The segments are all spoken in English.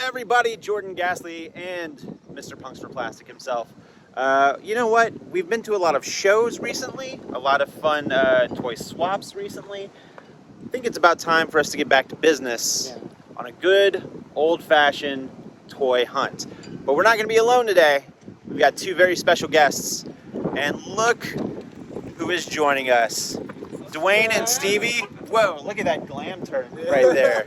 everybody, Jordan Gasly and Mr. Punkster Plastic himself. You know what? We've been to a lot of shows recently, a lot of fun toy swaps recently. I think it's about time for us to get back to business on a good old-fashioned toy hunt. But we're not going to be alone today. We've got two very special guests. And look who is joining us. Dwayne and Stevie. Whoa, look at that glam turn right there.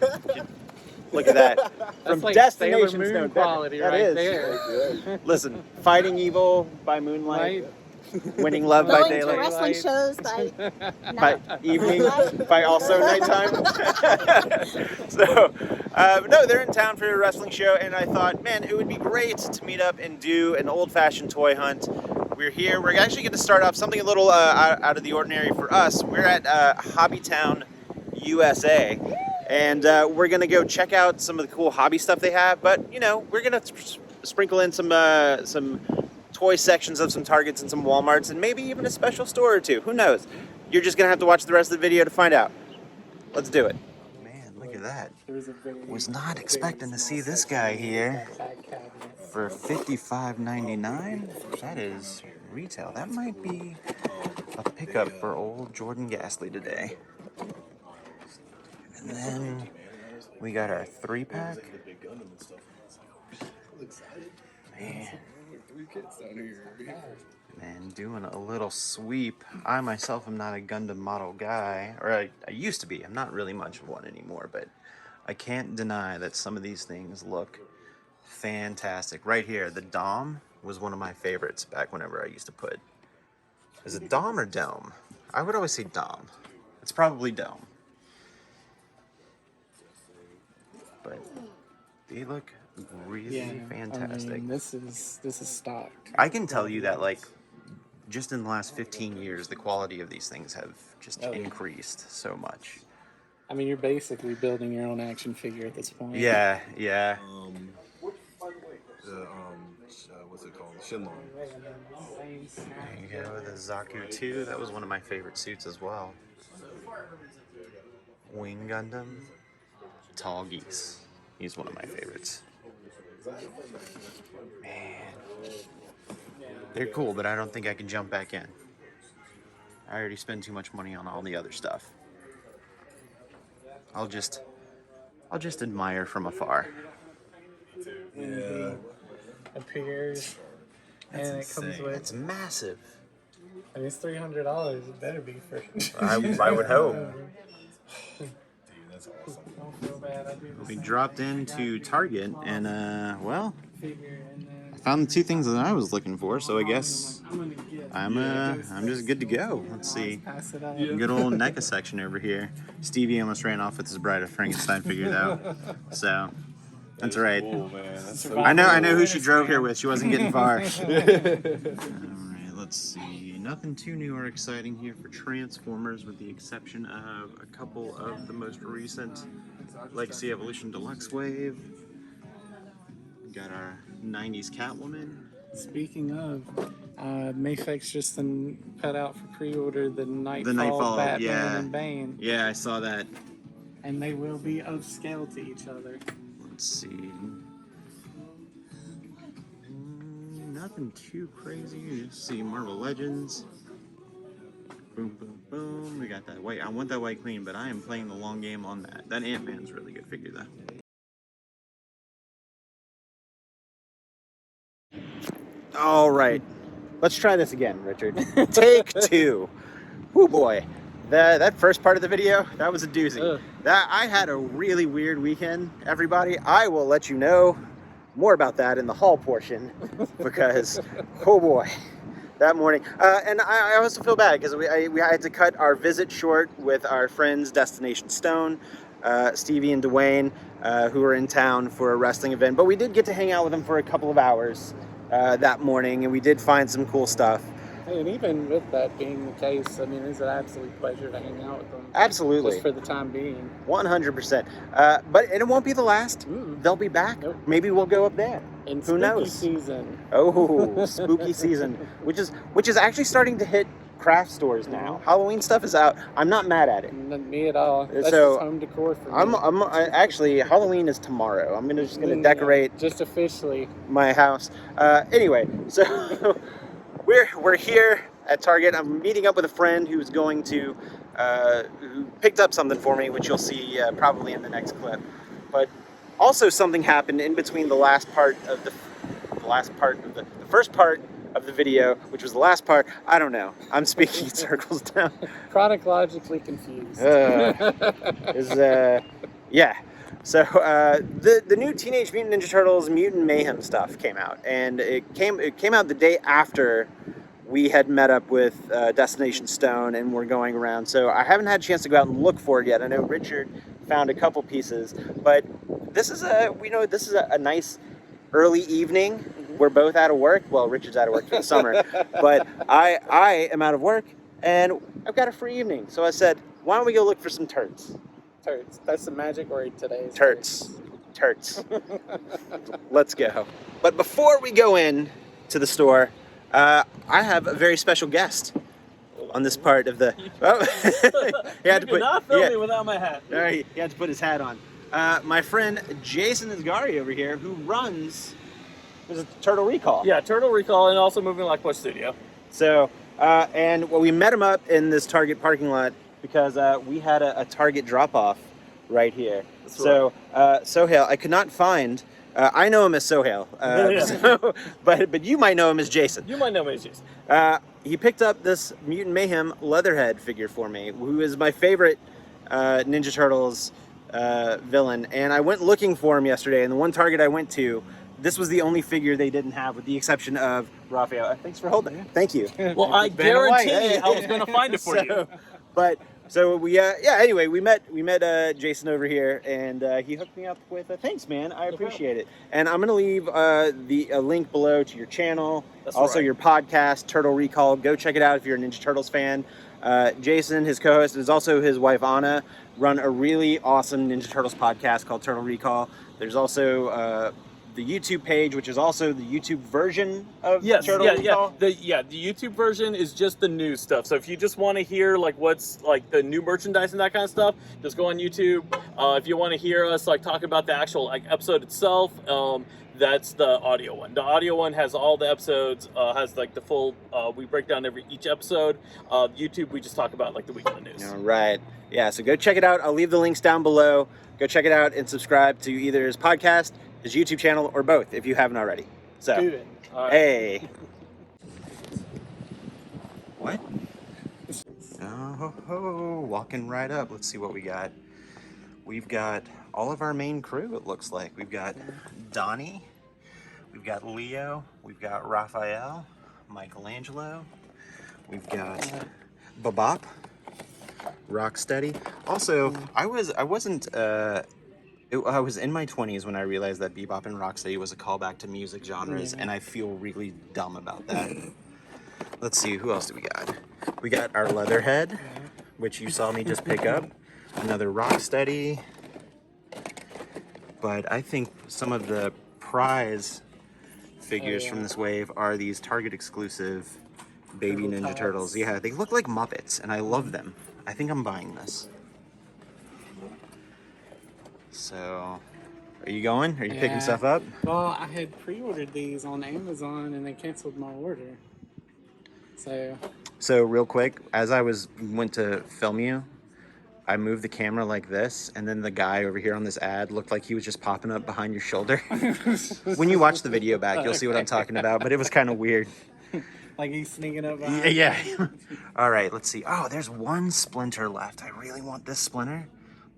Look at that. From like Destination Sailor Moon Stone. quality that right is. there. Listen, fighting evil by moonlight, winning love by Going to daylight, wrestling shows by by night. evening, by also nighttime. So, no, they're in town for a wrestling show, and I thought, man, it would be great to meet up and do an old-fashioned toy hunt. We're here. We're actually going to start off something a little out of the ordinary for us. We're at Hobbytown, USA. And we're going to go check out some of the cool hobby stuff they have. But, you know, we're going to sprinkle in some toy sections of some Targets and some Walmarts and maybe even a special store or two. Who knows? You're just going to have to watch the rest of the video to find out. Let's do it. Man, look at that. Was not expecting to see this guy here for $55.99. That is retail. That might be a pickup for old Jordan Gasly today. And then we got our 3-pack. Man, doing a little sweep. I myself am not a Gundam model guy, or I used to be. I'm not really much of one anymore, but I can't deny that some of these things look fantastic. Right here, the Dom was one of my favorites back whenever I used to put. Is it Dom or Dome? I would always say Dom. It's probably Dome. But they look really fantastic. I mean, this is stock. I can tell you that, like, just in the last 15 years, the quality of these things have just increased so much. I mean, you're basically building your own action figure at this point. Yeah. What's it called? Shenlong. There you go, the Zaku 2. That was one of my favorite suits as well. Wing Gundam. Tall Geese. He's one of my favorites. Man. They're cool, but I don't think I can jump back in. I already spend too much money on all the other stuff. I'll just admire from afar. Yeah. Appears, and it comes with. It's massive. I mean, it's $300. It better be for. I would hope. That's awesome. Don't feel bad. I do the We same. dropped into Target, and well, Figure and I found the two things that I was looking for. So I guess I'm gonna get. I'm just good to go. Let's see. Pass it out. Good old NECA section over here. Stevie almost ran off with his Bride of Frankenstein figured out. So that's all right. Cool, man. That's so I know who she drove here with. She wasn't getting far. All right, let's see. Nothing too new or exciting here for Transformers, with the exception of a couple of the most recent Legacy Evolution Deluxe Wave. We got our 90s Catwoman. Speaking of, Mayfex just put out for pre-order the Nightfall, Nightfall, Batman yeah. and Bane, Yeah, I saw that. and they will be of scale to each other. Let's see. Nothing too crazy. You just see Marvel Legends. Boom, boom, boom. We got that white. I want that white queen, but I am playing the long game on that. That Ant-Man's a really good figure, though. All right. Let's try this again, Richard. Take 2. Whoo boy. That first part of the video, that was a doozy. I had a really weird weekend, everybody. I will let you know more about that in the haul portion because, oh boy, that morning. And I also feel bad because we had to cut our visit short with our friends Destination Stone, Stevie and Dewayne, who were in town for a wrestling event. But we did get to hang out with them for a couple of hours that morning, and we did find some cool stuff. And even with that being the case, I mean, it's an absolute pleasure to hang out with them. Absolutely. Just for the time being. 100%. But it won't be the last. They'll be back. Nope. Maybe we'll go up there. In Who spooky knows? season. Oh, spooky season, which is actually starting to hit craft stores now. Halloween stuff is out. I'm not mad at it. Not me at all. That's So, just home decor for me. Actually, Halloween is tomorrow. I'm just gonna decorate just officially my house. Anyway, so we're here at Target. I'm meeting up with a friend who's going to who picked up something for me, which you'll see probably in the next clip. But also something happened in between the last part of the first part of the video, which was the last part. I don't know. I'm speaking in circles now. chronologically confused. Yeah. So the new Teenage Mutant Ninja Turtles Mutant Mayhem stuff came out, and it came out the day after we had met up with Destination Stone and we're going around. So I haven't had a chance to go out and look for it yet. I know Richard found a couple pieces, but this is a nice early evening. We're both out of work. Well, Richard's out of work for the summer, but I am out of work and I've got a free evening. So I said, why don't we go look for some turds? Turds. That's the magic word today. Turds. Let's go. But before we go in to the store, I have a very special guest on this part of the. Oh, he had to put. Not film me without my hat. All right, he had to put his hat on. My friend Jason Isgari over here, who runs. Was it Turtle Recall? Yeah, Turtle Recall, and also moving Lakposht Studio. So, we met him up in this Target parking lot because we had a Target drop-off right here. That's so, Sohail, I could not find. I know him as Sohail, so, but you might know him as Jason. You might know me as Jason. He picked up this Mutant Mayhem Leatherhead figure for me, who is my favorite Ninja Turtles villain. And I went looking for him yesterday, and the one Target I went to, this was the only figure they didn't have, with the exception of Raphael. Thanks for holding it. Thank you. Well, I guarantee I was going to find it for you. So we anyway, we met Jason over here, and he hooked me up with thanks, man. I appreciate it. And I'm gonna leave a link below to your channel, your podcast, Turtle Recall. Go check it out if you're a Ninja Turtles fan. Jason, his co-host, is also his wife Anna, run a really awesome Ninja Turtles podcast called Turtle Recall. There's also the YouTube page, which is also the YouTube version of Turtle Recall. The YouTube version is just the new stuff. So if you just want to hear like what's like the new merchandise and that kind of stuff, just go on YouTube. If you want to hear us like talk about the actual like episode itself, that's the audio one. The audio one has all the episodes, has like the full. We break down each episode. YouTube, we just talk about like the week in the news. All right. Yeah. So go check it out. I'll leave the links down below. Go check it out and subscribe to either his podcast, his YouTube channel, or both if you haven't already. So, Do it. Right. Hey. What? Oh, walking right up. Let's see what we got. We've got all of our main crew, it looks like. We've got Donnie, we've got Leo, we've got Raphael, Michelangelo, we've got Bebop, Rocksteady. Also, I was in my 20s when I realized that Bebop and Rocksteady was a callback to music genres, and I feel really dumb about that. Let's see, who else do we got? We got our Leatherhead, which you saw me just pick up. Another Rocksteady. But I think some of the prize figures from this wave are these Target exclusive baby Ninja Turtles. Yeah, they look like Muppets, and I love them. I think I'm buying this. So, are you going? Are you picking stuff up? Well, I had pre-ordered these on Amazon and they canceled my order. So real quick, as I went to film you, I moved the camera like this, and then the guy over here on this ad looked like he was just popping up behind your shoulder. When you watch the video back, you'll see what I'm talking about, but it was kind of weird. Like he's sneaking up behind. Yeah. All right, let's see. Oh, there's one Splinter left. I really want this Splinter,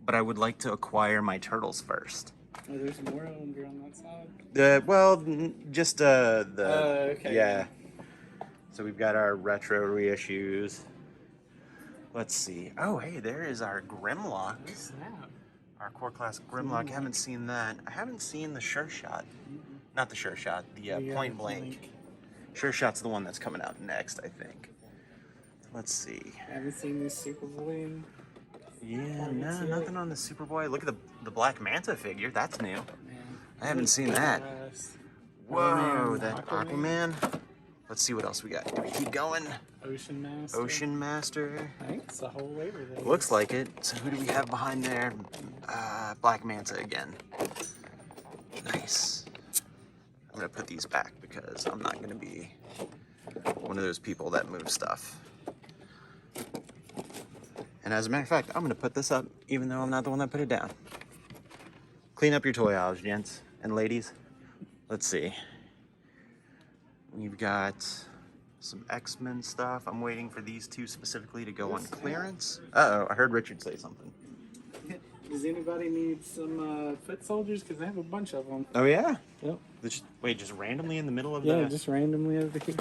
but I would like to acquire my turtles first. Oh, there's more of them on that side? Okay. Yeah. So we've got our retro reissues. Let's see. Oh, hey, there is our Grimlock. Snap. Our core class Grimlock. I haven't seen that. I haven't seen the Sure Shot. Not the Sure Shot, the Point Blank. Sure Shot's the one that's coming out next, I think. Let's see. I haven't seen this Superboy. Yeah, no, nothing on the Superboy. Look at the Black Manta figure. That's new. Man. I haven't seen that. Whoa, that Aquaman. Let's see what else we got. Do we keep going? Ocean Master. Ocean Master. I think it's the whole waiver there. Looks like it. So who do we have behind there? Black Manta again. Nice. I'm gonna put these back because I'm not gonna be one of those people that move stuff. And as a matter of fact, I'm gonna put this up even though I'm not the one that put it down. Clean up your toy aisles, gents and ladies. Let's see. We've got some X-Men stuff. I'm waiting for these two specifically to go on clearance. Uh-oh, I heard Richard say something. Does anybody need some foot soldiers? Because I have a bunch of them. Oh yeah? Yep. Wait, just randomly in the middle of Yeah, the... just randomly over here.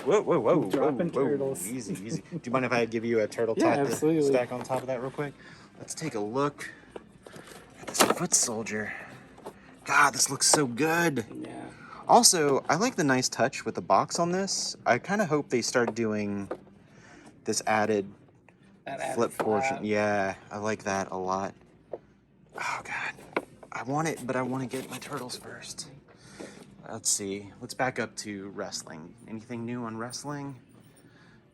Whoa, Dropping whoa. turtles. Easy. Do you mind if I give you a turtle Yeah, top to absolutely. stack on top of that real quick? Let's take a look at this foot soldier. God, this looks so good. Yeah. Also, I like the nice touch with the box on this. I kind of hope they start doing this added flip portion. Yeah, I like that a lot. Oh God, I want it, but I want to get my turtles first. Let's see. Let's back up to wrestling. Anything new on wrestling?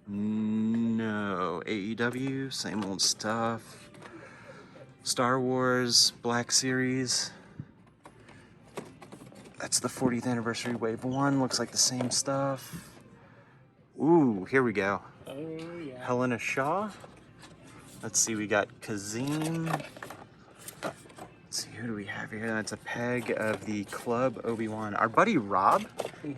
No. AEW, same old stuff. Star Wars, Black Series. That's the 40th anniversary wave 1. Looks like the same stuff. Ooh, here we go. Oh, yeah. Helena Shaw. Let's see, we got Kazim. Let's see, who do we have here? That's a peg of the Club Obi-Wan. Our buddy Rob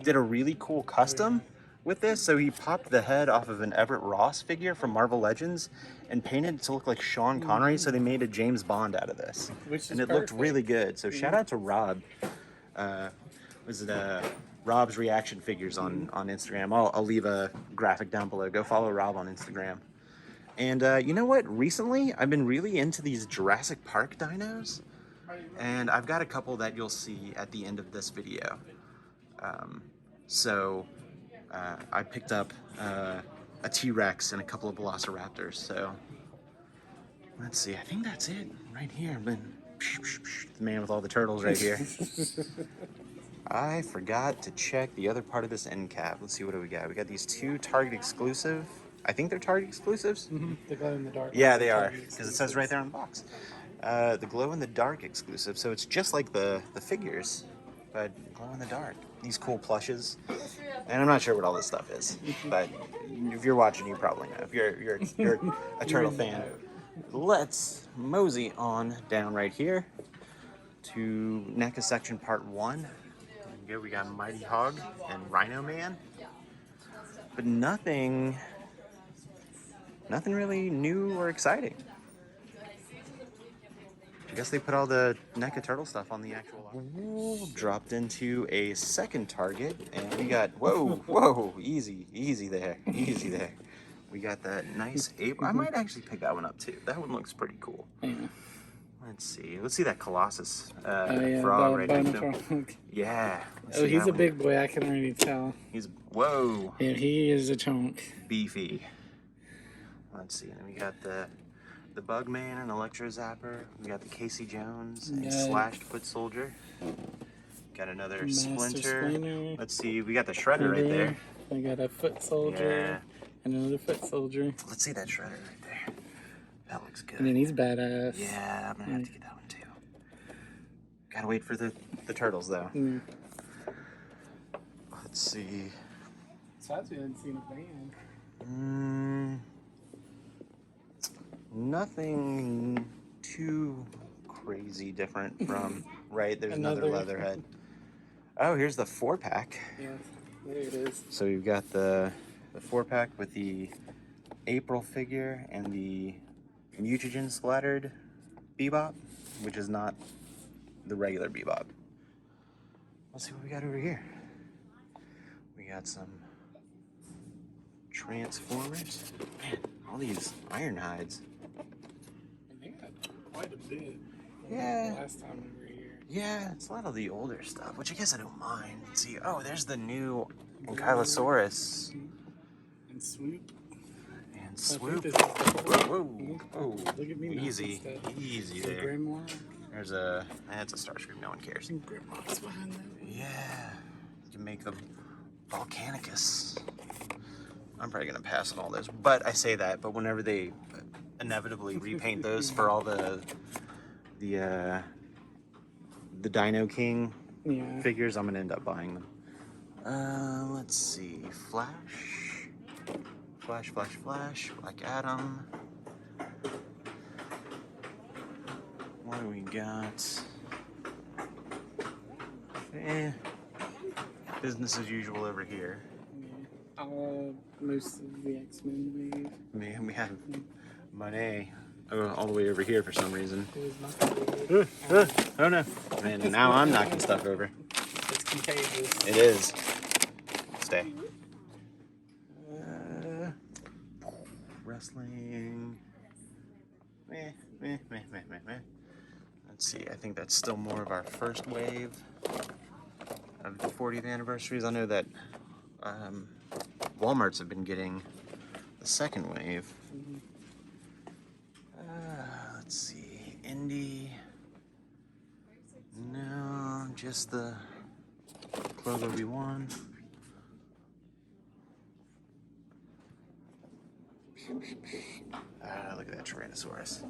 did a really cool custom with this. So he popped the head off of an Everett Ross figure from Marvel Legends and painted it to look like Sean Connery. So they made a James Bond out of this. And it looked really good. So shout out to Rob. Was it Rob's Reaction Figures on Instagram? I'll leave a graphic down below. Go follow Rob on Instagram. And you know what? Recently, I've been really into these Jurassic Park dinos. And I've got a couple that you'll see at the end of this video. I picked up a T-Rex and a couple of Velociraptors. So let's see. I think that's it right here. I've been the man with all the turtles right here. I forgot to check the other part of this end cap. Let's see, what do we got? We got these two Target exclusive. I think they're Target exclusives. Mm-hmm. The glow in the dark. Yeah, they are, because it says right there on the box. The glow in the dark exclusive. So it's just like the figures, but glow in the dark. These cool plushes. And I'm not sure what all this stuff is, but if you're watching, you probably know. If you're a turtle fan. Let's mosey on down right here to NECA section part 1. There we go. We got Mighty Hog and Rhino Man, but nothing really new or exciting. I guess they put all the NECA turtle stuff on the actual line. Dropped into a second Target, and we got whoa, easy there. We got that nice ape. I might actually pick that one up too. That one looks pretty cool. Yeah. Let's see that Colossus Yeah, frog right next to him. frog. Yeah. Oh, he's a big boy. I can already tell. He's whoa. Yeah, he is a chunk. Beefy. Let's see. And then we got the Bugman and Electro Zapper. We got the Casey Jones and Slashed Foot Soldier. Got another Master Splinter. Let's see. We got the Shredder right there. We got a Foot Soldier. And another Foot Soldier. Let's see that Shredder right there. That looks good. And then he's badass. Yeah, I'm gonna have to get that one too. Gotta wait for the turtles though. Mm. Let's see. Besides, we haven't seen a band. Nothing too crazy different from right. There's another Leatherhead. Oh, here's the 4-pack. Yeah, there it is. So we've got the 4-pack with the April figure and the mutagen splattered Bebop, which is not the regular Bebop. Let's see what we got over here. We got some Transformers. Man, all these iron hides. And they got quite a bit. Yeah. Last time we were here. Yeah, it's a lot of the older stuff, which I guess I don't mind. Let's see, oh, there's the new Ankylosaurus. And Swoop. And Swoop. I think this is the Whoa. Look at me. Easy there. Grimlock. There's that's a Starscream, no one cares. Some Grimlocks behind them. Yeah, you can make them Volcanicus. I'm probably gonna pass on all those, but I say that, but whenever they inevitably repaint those for all the Dino King figures, I'm gonna end up buying them. Let's see, Flash, Black Adam. What do we got? Business as usual over here. Most of the X-Men wave. Man, we have MANIA all the way over here for some reason. It was not Oh no. Man, now I'm knocking stuff over. It's contagious. It is. Stay. Wrestling. Let's see, I think that's still more of our first wave of the 40th anniversaries. I know that Walmarts have been getting the second wave. Let's see, Indie. No, just the Clover V1. Look at that Tyrannosaurus.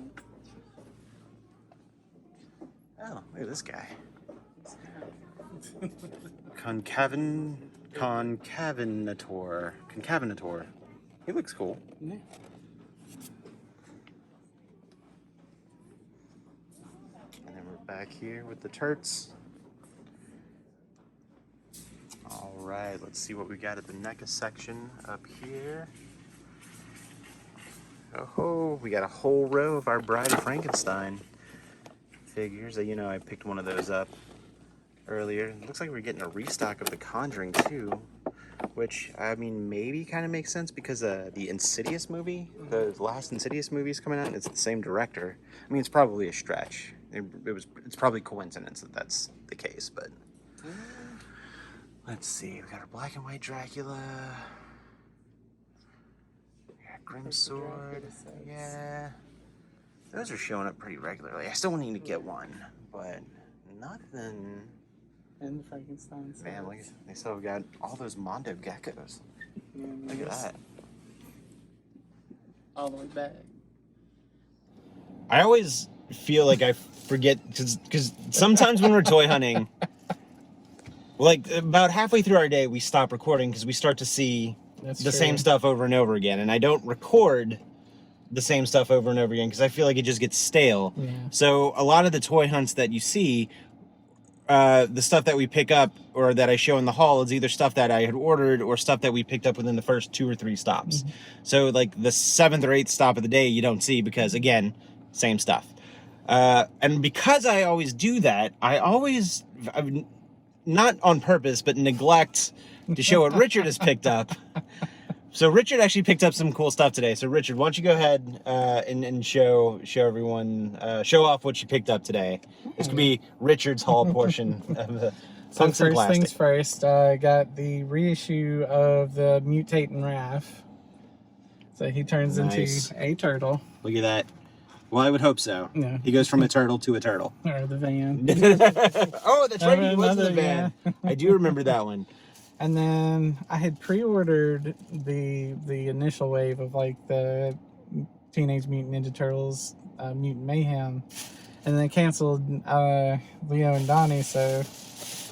Oh, look at this guy. Concavinator. He looks cool. Yeah. And then we're back here with the Tarts. All right, let's see what we got at the NECA section up here. Oh, we got a whole row of our Bride of Frankenstein figures. You know, I picked one of those up earlier. It looks like we're getting a restock of The Conjuring too, which, I mean, maybe kind of makes sense because the Insidious movie, the last Insidious movie is coming out, and it's the same director. I mean, it's probably a stretch. It's probably coincidence that that's the case, but let's see. We got our black and white Dracula. Grim Sword, yeah. Those are showing up pretty regularly. I still need to get one, but nothing. And the Frankenstein. Man, look, they still have got all those Mondo geckos. Yeah, Look at that. All the way back. I always feel like I forget, because sometimes when we're toy hunting, like about halfway through our day, we stop recording because we start to see the same stuff over and over again, and I don't record the same stuff over and over again because I feel like it just gets stale. Yeah. So a lot of the toy hunts that you see, the stuff that we pick up or that I show in the hall is either stuff that I had ordered or stuff that we picked up within the first 2 or 3 stops. Mm-hmm. So like the 7th or 8th stop of the day you don't see because, again, same stuff. And because I always do that, I not on purpose, but neglect to show what Richard has picked up. So Richard actually picked up some cool stuff today. So Richard, why don't you go ahead and show everyone, show off what you picked up today. This could be Richard's haul portion of the So first things first, I got the reissue of the mutating Raph. So he turns into a turtle. Look at that. Well, I would hope so. Yeah. He goes from a turtle to a turtle. Or the van. Oh, that's right. He was in the van. Yeah. I do remember that one. And then I had pre-ordered the initial wave of like the Teenage Mutant Ninja Turtles, Mutant Mayhem, and then canceled Leo and Donnie, so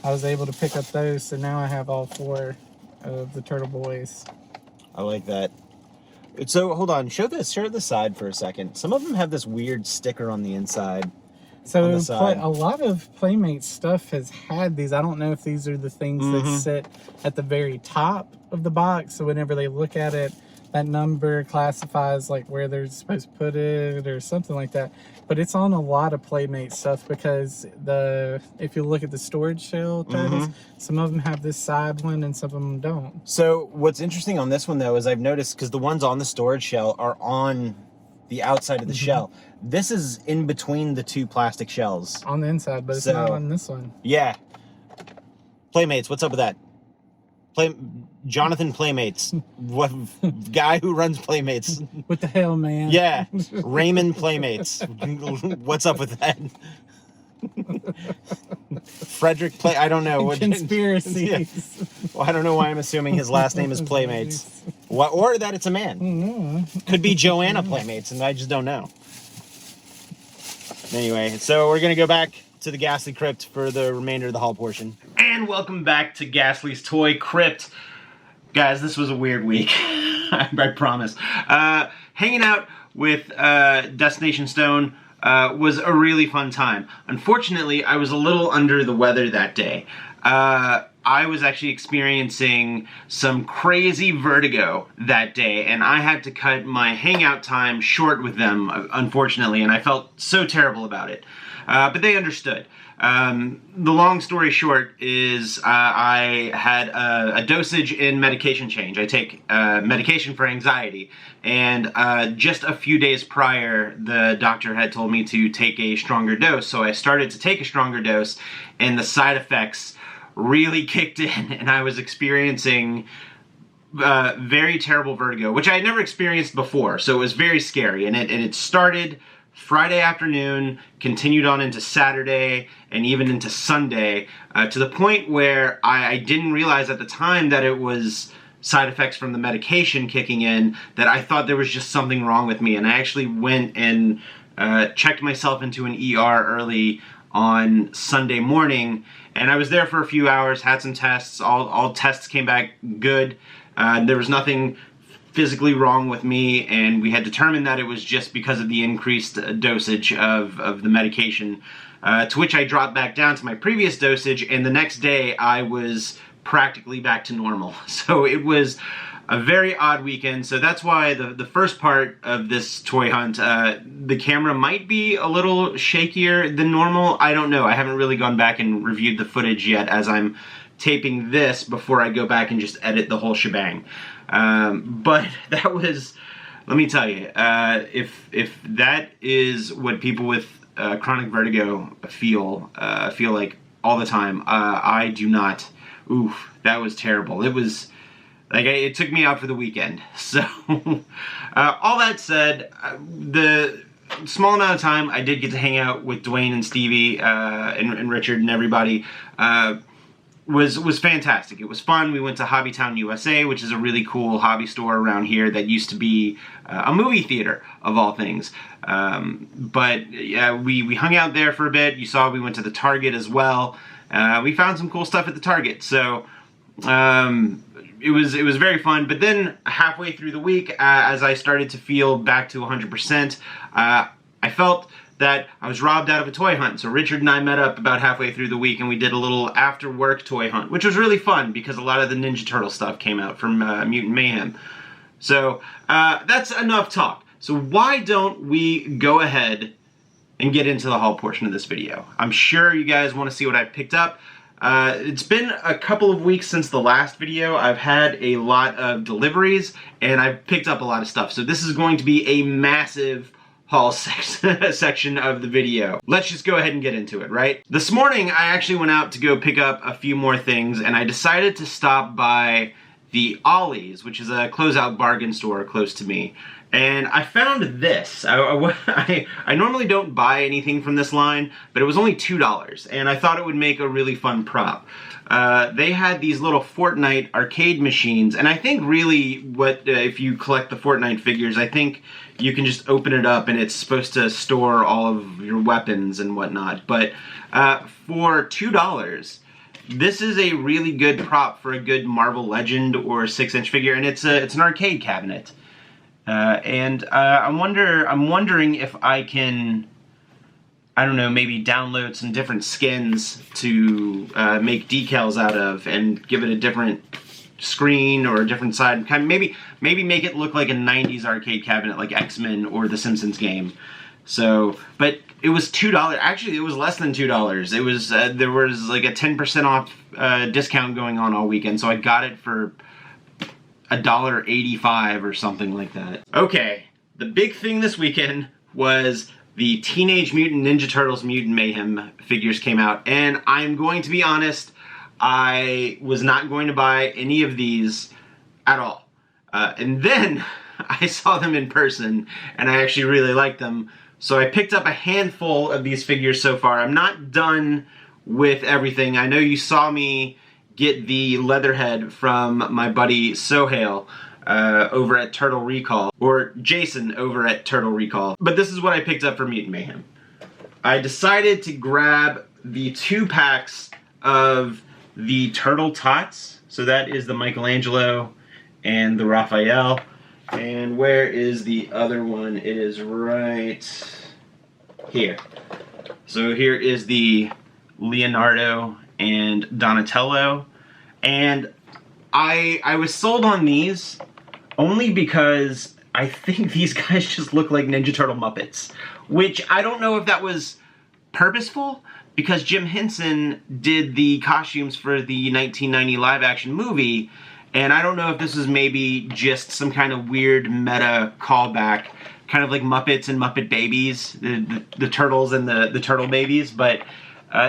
I was able to pick up those. So now I have all 4 of the Turtle Boys. I like that. So hold on, show the side for a second. Some of them have this weird sticker on the inside. So a lot of Playmates stuff has had these. I don't know if these are the things that sit at the very top of the box. So whenever they look at it, that number classifies like where they're supposed to put it or something like that. But it's on a lot of Playmate stuff because if you look at the storage shell turtles, some of them have this side one and some of them don't. So what's interesting on this one though is I've noticed because the ones on the storage shell are on the outside of the shell. This is in between the 2 plastic shells. On the inside, but it's not on this one. Yeah. Playmates, what's up with that? Jonathan Playmates. What guy who runs Playmates. What the hell, man? Yeah. Raymond Playmates. What's up with that? Frederick Play. I don't know what Conspiracies. Yeah. Well, I don't know why I'm assuming his last name is Playmates, or that it's a man. Could be Joanna Playmates, and I just don't know. Anyway, so we're gonna go back to the Ghastly Crypt for the remainder of the haul portion. And welcome back to Ghastly's Toy Crypt. Guys, this was a weird week. I promise. Hanging out with Destination Stone was a really fun time. Unfortunately, I was a little under the weather that day. I was actually experiencing some crazy vertigo that day, and I had to cut my hangout time short with them, unfortunately, and I felt so terrible about it. But they understood. The long story short is I had a dosage in medication change. I take medication for anxiety, and just a few days prior, the doctor had told me to take a stronger dose, so I started to take a stronger dose, and the side effects really kicked in, and I was experiencing very terrible vertigo, which I had never experienced before, so it was very scary, and it started Friday afternoon, continued on into Saturday, and even into Sunday, to the point where I didn't realize at the time that it was side effects from the medication kicking in, that I thought there was just something wrong with me, and I actually went and checked myself into an ER early on Sunday morning, and I was there for a few hours, had some tests, all tests came back good. There was nothing physically wrong with me, and we had determined that it was just because of the increased dosage of the medication, to which I dropped back down to my previous dosage, and the next day I was practically back to normal. So it was a very odd weekend, so that's why the first part of this toy hunt, the camera might be a little shakier than normal. I don't know. I haven't really gone back and reviewed the footage yet, as I'm taping this before I go back and just edit the whole shebang. But that was, let me tell you, if that is what people with chronic vertigo feel like all the time, I do not. Oof, that was terrible. It was like, it took me out for the weekend. So, all that said, the small amount of time I did get to hang out with Dwayne and Stevie and Richard and everybody was fantastic. It was fun. We went to Hobbytown USA, which is a really cool hobby store around here that used to be a movie theater, of all things. But yeah, we hung out there for a bit. You saw we went to the Target as well. We found some cool stuff at the Target. So it was very fun. But then halfway through the week, as I started to feel back to 100%, I felt that I was robbed out of a toy hunt. So Richard and I met up about halfway through the week, and we did a little after-work toy hunt, which was really fun because a lot of the Ninja Turtle stuff came out from Mutant Mayhem. So that's enough talk. So why don't we go ahead and get into the haul portion of this video? I'm sure you guys want to see what I picked up. It's been a couple of weeks since the last video. I've had a lot of deliveries, and I've picked up a lot of stuff. So this is going to be a massive haul section of the video. Let's just go ahead and get into it, right? This morning, I actually went out to go pick up a few more things, and I decided to stop by the Ollie's, which is a closeout bargain store close to me. And I found this. I normally don't buy anything from this line, but it was only $2, and I thought it would make a really fun prop. They had these little Fortnite arcade machines, and I think really if you collect the Fortnite figures, I think you can just open it up and it's supposed to store all of your weapons and whatnot. But for $2, this is a really good prop for a good Marvel Legend or 6-inch figure, and it's an arcade cabinet. I'm wondering if I can, I don't know, maybe download some different skins to make decals out of and give it a different screen or a different side. Kind of maybe make it look like a 90s arcade cabinet like X-Men or the Simpsons game. So, but it was $2. Actually, it was less than $2. It was there was like a 10% off discount going on all weekend, so I got it for $1.85 or something like that. Okay, the big thing this weekend was the Teenage Mutant Ninja Turtles Mutant Mayhem figures came out, and I'm going to be honest, I was not going to buy any of these at all. And then I saw them in person, and I actually really liked them So I picked up a handful of these figures so far. I'm not done with everything. I know you saw me get the Leatherhead from my buddy Sohail over at Turtle Recall, or Jason over at Turtle Recall. But this is what I picked up for Mutant Mayhem. I decided to grab the 2 packs of the Turtle Tots. So that is the Michelangelo and the Raphael. And where is the other one? It is right here. So here is the Leonardo and Donatello. And I was sold on these only because I think these guys just look like Ninja Turtle Muppets. Which I don't know if that was purposeful, because Jim Henson did the costumes for the 1990 live-action movie, and I don't know if this was maybe just some kind of weird meta callback, kind of like Muppets and Muppet Babies, the Turtles and the Turtle Babies, but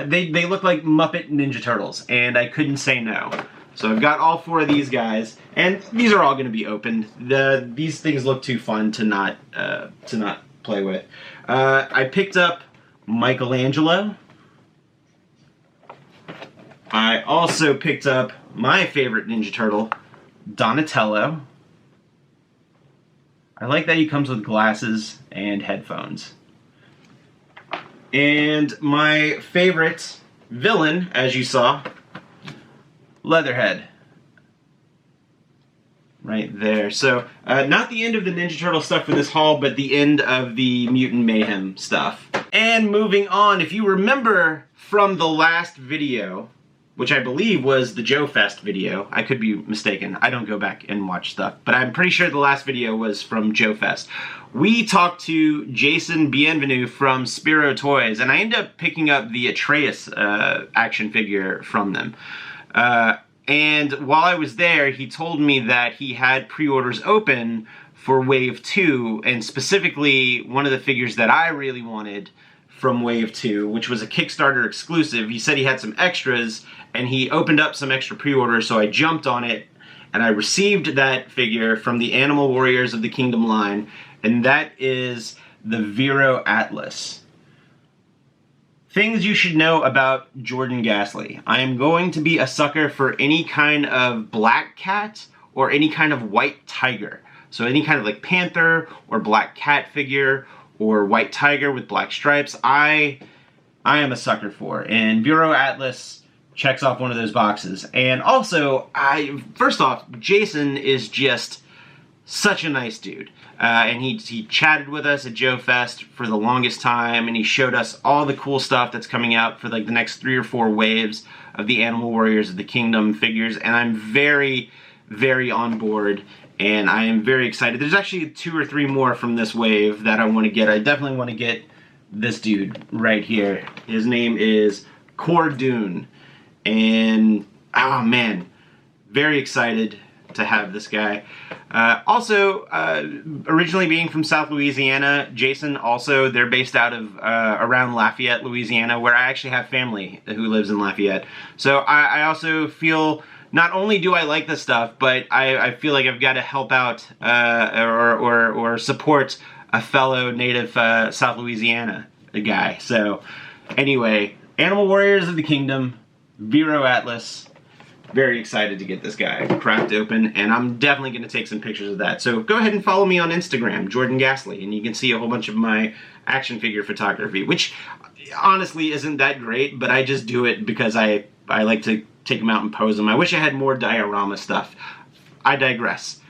they look like Muppet Ninja Turtles, and I couldn't say no. So I've got all 4 of these guys, and these are all going to be opened. These things look too fun to not play with. I picked up Michelangelo. I also picked up my favorite Ninja Turtle, Donatello. I like that he comes with glasses and headphones. And my favorite villain, as you saw, Leatherhead. Right there. So, not the end of the Ninja Turtle stuff for this haul, but the end of the Mutant Mayhem stuff. And moving on, if you remember from the last video, which I believe was the Joe Fest video. I could be mistaken. I don't go back and watch stuff. But I'm pretty sure the last video was from Joe Fest. We talked to Jason Bienvenu from Spiro Toys, and I ended up picking up the Atreus action figure from them. And while I was there, he told me that he had pre-orders open for Wave 2, and specifically one of the figures that I really wanted from Wave 2, which was a Kickstarter exclusive. He said he had some extras, and he opened up some extra pre-orders, so I jumped on it, and I received that figure from the Animal Warriors of the Kingdom line, and that is the Vero Atlas. Things you should know about Jordan Gasly. I am going to be a sucker for any kind of black cat or any kind of white tiger. So any kind of like panther or black cat figure or white tiger with black stripes, I am a sucker for. And Vero Atlas checks off one of those boxes. And also, first off, Jason is just such a nice dude. And he chatted with us at Joe Fest for the longest time, and he showed us all the cool stuff that's coming out for like the next 3 or 4 waves of the Animal Warriors of the Kingdom figures, and I'm very, very on board, and I am very excited. There's actually 2 or 3 more from this wave that I want to get. I definitely want to get this dude right here. His name is Cordoon, and oh man, very excited to have this guy. Also, originally being from South Louisiana, Jason also, they're based out of around Lafayette, Louisiana, where I actually have family who lives in Lafayette. So I also feel, not only do I like this stuff, but I feel like I've got to help out or support a fellow native South Louisiana guy. So anyway, Animal Warriors of the Kingdom, Vero Atlas. Very excited to get this guy cracked open, and I'm definitely going to take some pictures of that. So go ahead and follow me on Instagram, Jordan Gasly, and you can see a whole bunch of my action figure photography, which honestly isn't that great, but I just do it because I like to take them out and pose them. I wish I had more diorama stuff. I digress.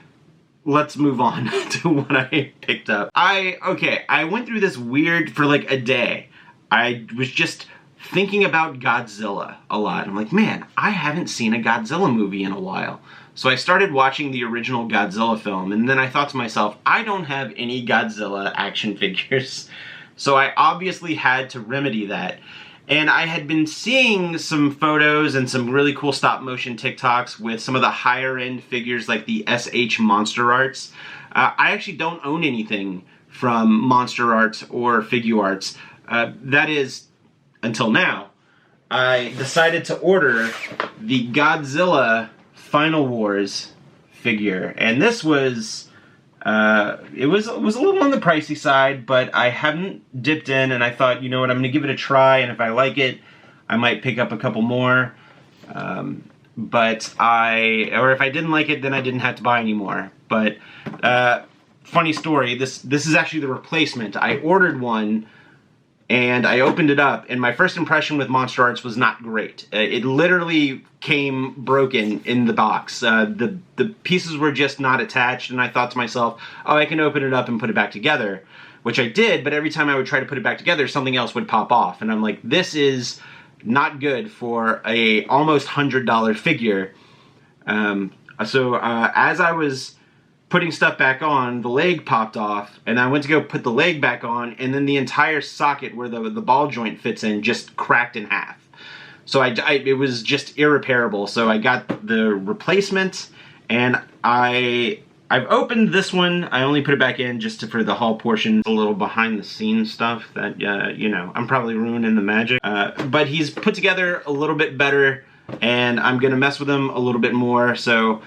Let's move on to what I picked up. I went through this weird, for like a day. I was just thinking about Godzilla a lot. I'm like, man, I haven't seen a Godzilla movie in a while. So I started watching the original Godzilla film, and then I thought to myself, I don't have any Godzilla action figures. So I obviously had to remedy that. And I had been seeing some photos and some really cool stop motion TikToks with some of the higher end figures like the SH Monster Arts. I actually don't own anything from Monster Arts or Figuarts. That is, until now. I decided to order the Godzilla Final Wars figure. And this was It was a little on the pricey side, but I hadn't dipped in, and I thought, you know what, I'm going to give it a try, and if I like it, I might pick up a couple more. But if I didn't like it, then I didn't have to buy any more. But funny story, this is actually the replacement. I ordered one, and I opened it up, and my first impression with Monster Arts was not great. It literally came broken in the box. The pieces were just not attached, and I thought to myself, oh, I can open it up and put it back together, which I did, but every time I would try to put it back together, something else would pop off, and I'm like, this is not good for a almost $100 figure. So as I was putting stuff back on, the leg popped off, and I went to go put the leg back on, and then the entire socket where the ball joint fits in just cracked in half. So it was just irreparable. So I got the replacement, and I've opened this one. I only put it back in just for the haul portion. A little behind the scenes stuff that, you know, I'm probably ruining the magic. But he's put together a little bit better, and I'm going to mess with him a little bit more. So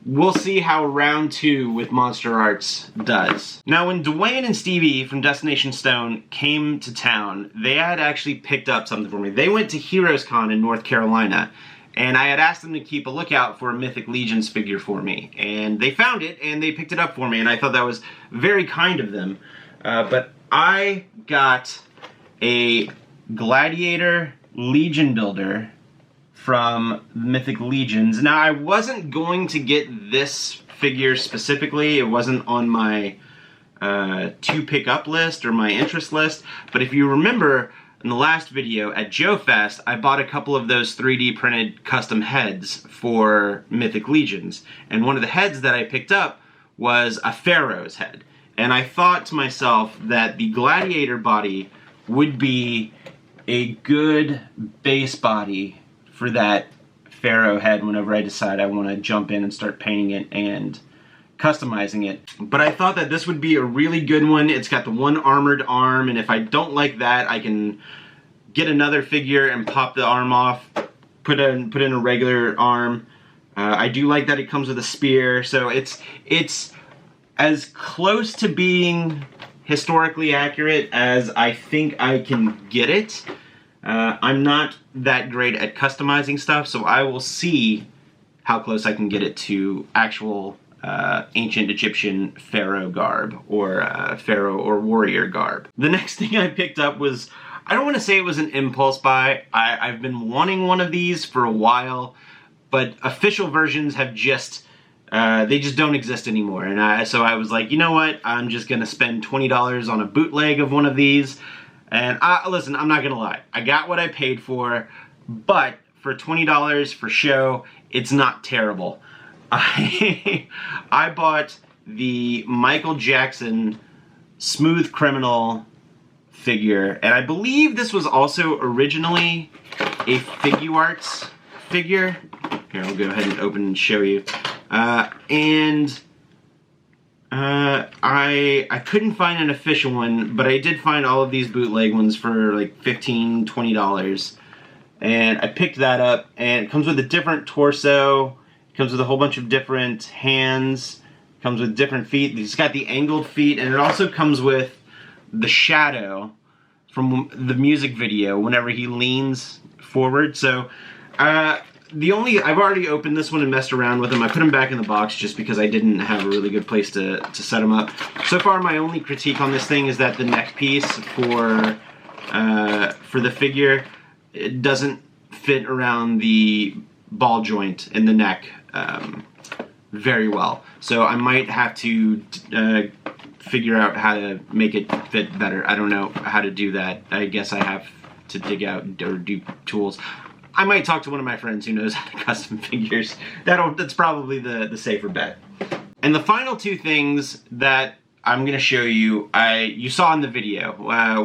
we'll see how round 2 with Monster Arts does. Now, when Dwayne and Stevie from Destination Stone came to town, they had actually picked up something for me. They went to Heroes Con in North Carolina, and I had asked them to keep a lookout for a Mythic Legions figure for me. And they found it, and they picked it up for me, and I thought that was very kind of them. But I got a Gladiator Legion Builder from Mythic Legions. Now, I wasn't going to get this figure specifically. It wasn't on my to pick up list or my interest list. But if you remember, in the last video at Joe Fest, I bought a couple of those 3D printed custom heads for Mythic Legions. And one of the heads that I picked up was a Pharaoh's head. And I thought to myself that the Gladiator body would be a good base body for that Pharaoh head whenever I decide I want to jump in and start painting it and customizing it. But I thought that this would be a really good one. It's got the one armored arm, and if I don't like that, I can get another figure and pop the arm off, put in a regular arm. I do like that it comes with a spear, so it's as close to being historically accurate as I think I can get it. I'm not that great at customizing stuff, so I will see how close I can get it to actual ancient Egyptian pharaoh garb, or pharaoh or warrior garb. The next thing I picked up was, I don't want to say it was an impulse buy. I've been wanting one of these for a while, but official versions have just, they just don't exist anymore. And so I was like, you know what, I'm just going to spend $20 on a bootleg of one of these. And listen, I'm not going to lie. I got what I paid for, but for $20 for show, it's not terrible. I bought the Michael Jackson Smooth Criminal figure, and I believe this was also originally a Figuarts figure. Here, I'll go ahead and open and show you. I couldn't find an official one, but I did find all of these bootleg ones for like $15, $20. And I picked that up, and it comes with a different torso, it comes with a whole bunch of different hands, it comes with different feet. It's got the angled feet, and it also comes with the shadow from the music video whenever he leans forward. So, I've already opened this one and messed around with them. I put them back in the box just because I didn't have a really good place to set them up. So far, my only critique on this thing is that the neck piece for the figure, it doesn't fit around the ball joint in the neck very well. So I might have to figure out how to make it fit better. I don't know how to do that. I guess I have to dig out or do tools. I might talk to one of my friends who knows how to custom figures. That's probably the safer bet. And the final two things that I'm going to show you, you saw in the video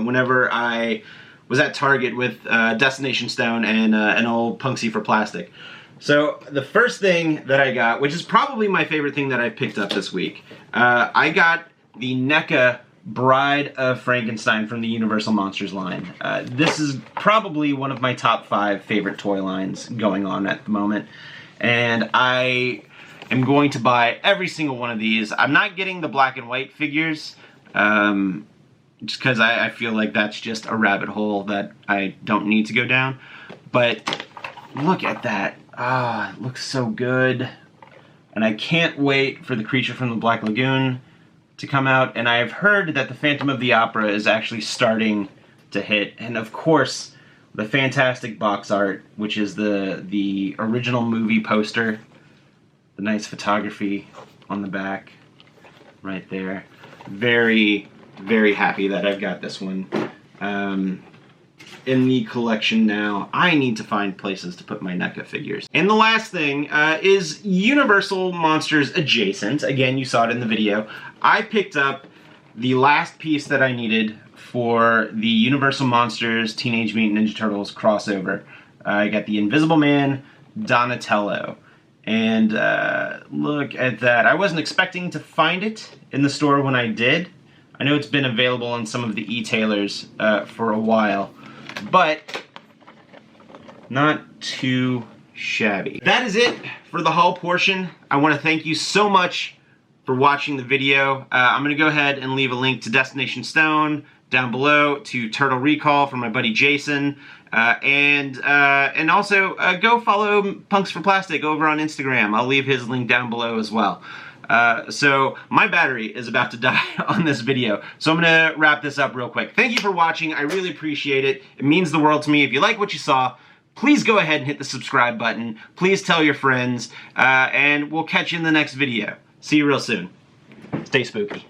whenever I was at Target with Destination Stone and an old Punxy for plastic. So the first thing that I got, which is probably my favorite thing that I picked up this week, I got the NECA Bride of Frankenstein from the Universal Monsters line. This is probably one of my top 5 favorite toy lines going on at the moment. And am going to buy every single one of these. I'm not getting the black and white figures, just because I feel like that's just a rabbit hole that I don't need to go down. But look at that. Ah, it looks so good. And I can't wait for the Creature from the Black Lagoon to come out. And I've heard that the Phantom of the Opera is actually starting to hit. And of course, the fantastic box art, which is the original movie poster. The nice photography on the back right there. Very, very happy that I've got this one in the collection now. I need to find places to put my NECA figures. And the last thing is Universal Monsters adjacent. Again, you saw it in the video. I picked up the last piece that I needed for the Universal Monsters Teenage Mutant Ninja Turtles crossover. I got the Invisible Man Donatello. And look at that. I wasn't expecting to find it in the store when I did. I know it's been available on some of the e-tailers for a while, but not too shabby. That is it for the haul portion. I want to thank you so much for watching the video. I'm going to go ahead and leave a link to Destination Stone down below, to Turtle Recall from my buddy Jason, and also go follow Punks for Plastic over on Instagram. I'll leave his link down below as well. So my battery is about to die on this video, so I'm gonna wrap this up real quick. Thank you for watching. I really appreciate it. It means the world to me. If you like what you saw, please go ahead and hit the subscribe button. Please tell your friends, and we'll catch you in the next video. See you real soon. Stay spooky.